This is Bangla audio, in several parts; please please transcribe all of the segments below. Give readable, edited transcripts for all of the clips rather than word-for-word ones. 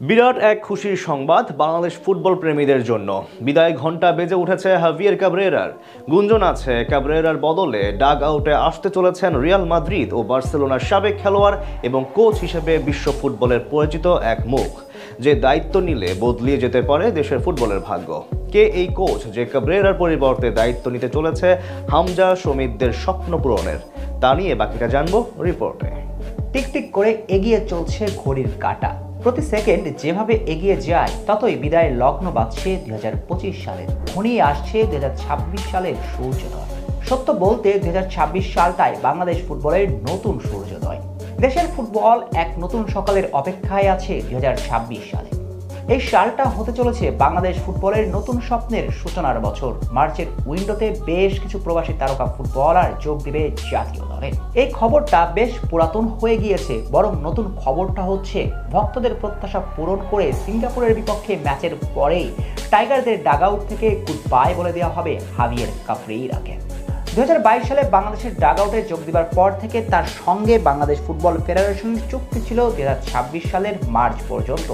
বিরাট এক খুশির সংবাদ বাংলাদেশ ফুটবল প্রেমীদের জন্য। বিদায় ঘণ্টা বেজে উঠেছে হাভিয়ের ক্যাব্রেরার। গুঞ্জন আছে ক্যাব্রেরার বদলে ডাগ আউটে আসতে চলেছেন রিয়াল মাদ্রিদ ও বার্সেলোনার সাবেক খেলোয়াড় এবং কোচ হিসেবে বিশ্ব ফুটবলের পরিচিত এক মুখ, যে দায়িত্ব নিলে বদলিয়ে যেতে পারে দেশের ফুটবলের ভাগ্য। কে এই কোচ যে ক্যাব্রেরার পরিবর্তে দায়িত্ব নিতে চলেছে হামজা সমিতদের স্বপ্ন পূরণের? তা নিয়ে বাকিটা জানবো রিপোর্টে। টিকটিক করে এগিয়ে চলছে ঘড়ির কাঁটা। প্রতি সেকেন্ড যেভাবে এগিয়ে যায় ততই বিদায়ের লগ্ন বাজছে 2025 সালে। ঘনিয়ে আসছে 2026 সালের সূর্যোদয়। সত্য বলতে 2026 সালটাই বাংলাদেশ ফুটবলের নতুন সূর্যোদয়। দেশের ফুটবল এক নতুন সকালের অপেক্ষায় আছে 2026 সালে। এই সালটা হতে চলেছে বাংলাদেশ ফুটবলের নতুন স্বপ্নের সূচনার বছর। মার্চের উইন্ডোতে বেশ কিছু প্রবাসী তারকা ফুটবলার যোগ দিবে জাতীয় দলে। এই খবরটা বেশ পুরাতন হয়ে গিয়েছে, বরং নতুন খবরটা হচ্ছে ভক্তদের প্রত্যাশা পূরণ করে সিঙ্গাপুরের বিপক্ষে ম্যাচের পরেই টাইগারদের ডাগআউট থেকে গুড বাই বলে দেওয়া হবে হাভিয়ের ক্যাব্রেরাকে। 2022 সালে বাংলাদেশের ডাগআউটে যোগ দেওয়ার পর থেকে তার সঙ্গে বাংলাদেশ ফুটবল ফেডারেশনের চুক্তি ছিল 2026 সালের মার্চ পর্যন্ত।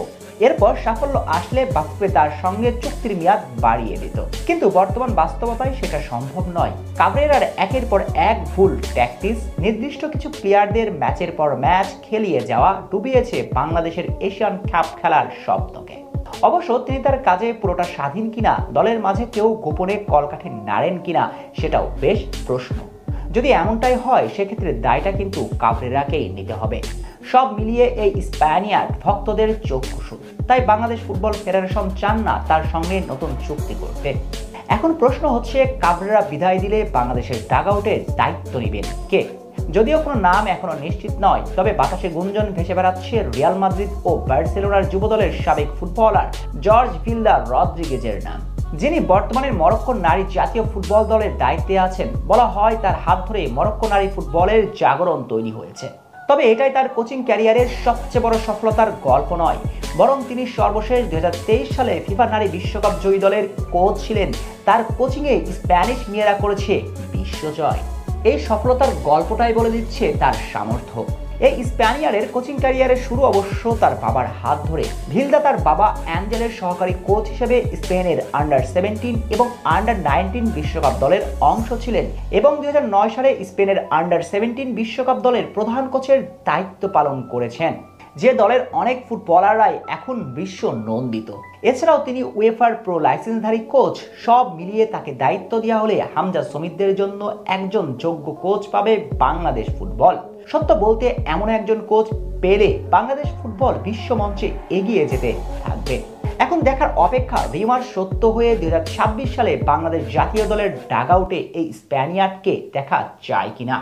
এরপর সাফল্য আসলে বাফুফে তার সঙ্গে চুক্তির মেয়াদ বাড়িয়ে দিত, কিন্তু বর্তমান বাস্তবতায় সেটা সম্ভব নয়। ক্যাব্রেরার একের পর এক ভুল ট্যাকটিক্স, নির্দিষ্ট কিছু প্লেয়ারদের ম্যাচের পর ম্যাচ খেলিয়ে যাওয়া ডুবিয়েছে বাংলাদেশের এশিয়ান কাপ খেলার স্বপ্নকে। অবশ্য তিনি তার কাজে পুরোটা স্বাধীন কিনা, দলের মাঝে কেউ গোপনে কলকাঠি নাড়েন কিনা, সেটাও বেশ প্রশ্ন। যদি এমনটাই হয় সেক্ষেত্রে দায়টা কিন্তু ক্যাব্রেরাকেই নিতে হবে। সব মিলিয়ে এই স্প্যানিয়ার্ড ভক্তদের চক্ষুষু, তাই বাংলাদেশ ফুটবল ফেডারেশন চান না তার সঙ্গে নতুন চুক্তি করতে। এখন প্রশ্ন হচ্ছে, ক্যাব্রেরা বিদায় দিলে বাংলাদেশের ডাগআউটের দায়িত্ব নেবেন কে? যদিও কোনো নাম এখনো নিশ্চিত নয়, তবে বাতাসে গুঞ্জন ভেসে বেড়াচ্ছে রিয়াল মাদ্রিদ ও বার্সেলোনার যুবদলের সাবেক ফুটবলার জর্জ ভিল্লা রদ্রিগেজের নাম, যিনি বর্তমানে মরক্কো নারী জাতীয় ফুটবল দলের দায়িত্বে আছেন। বলা হয় তার হাত ধরে মরক্কো নারী ফুটবলের জাগরণ তৈরি হয়েছে। তবে এটাই তার কোচিং ক্যারিয়ারের সবচেয়ে বড় সফলতার গল্প নয়, বরং তিনি সর্বশেষ 2023 সালে ফিফা নারী বিশ্বকাপ জয়ী দলের কোচ ছিলেন। তার কোচিংয়ে স্প্যানিশ মেয়েরা করেছে বিশ্বজয়। এই সফলতার গল্পটাই বলে দিচ্ছে তার সামর্থ্য। এই স্প্যানিয়ারের কোচিং ক্যারিয়ারের শুরু অবশ্য তার বাবার হাত ধরে। ভিলদা তার বাবা অ্যাঞ্জেলের সহকারী কোচ হিসেবে স্পেনের আন্ডার-17 এবং আন্ডার-19 বিশ্বকাপ দলের অংশ ছিলেন এবং 2009 সালে স্পেনের আন্ডার-17 বিশ্বকাপ দলের প্রধান কোচের দায়িত্ব পালন করেছেন, যে দলের অনেক ফুটবলাররাই এখন বিশ্ব নন্দিত। এছাড়াও তিনি উয়েফার প্রো লাইসেন্সধারী কোচ। সব মিলিয়ে তাকে দায়িত্ব দেওয়া হলে হামজা সমিতদের জন্য একজন যোগ্য কোচ পাবে বাংলাদেশ ফুটবল। সত্য বলতে এমন একজন কোচ পেলে বাংলাদেশ ফুটবল বিশ্ব মঞ্চে এগিয়ে যেতে থাকবে। এখন দেখার অপেক্ষা, রিমার সত্য হয়ে 2026 সালে বাংলাদেশ জাতীয় দলের ডাগআউটে এই স্প্যানিয়ার্ডকে দেখা যায় কিনা।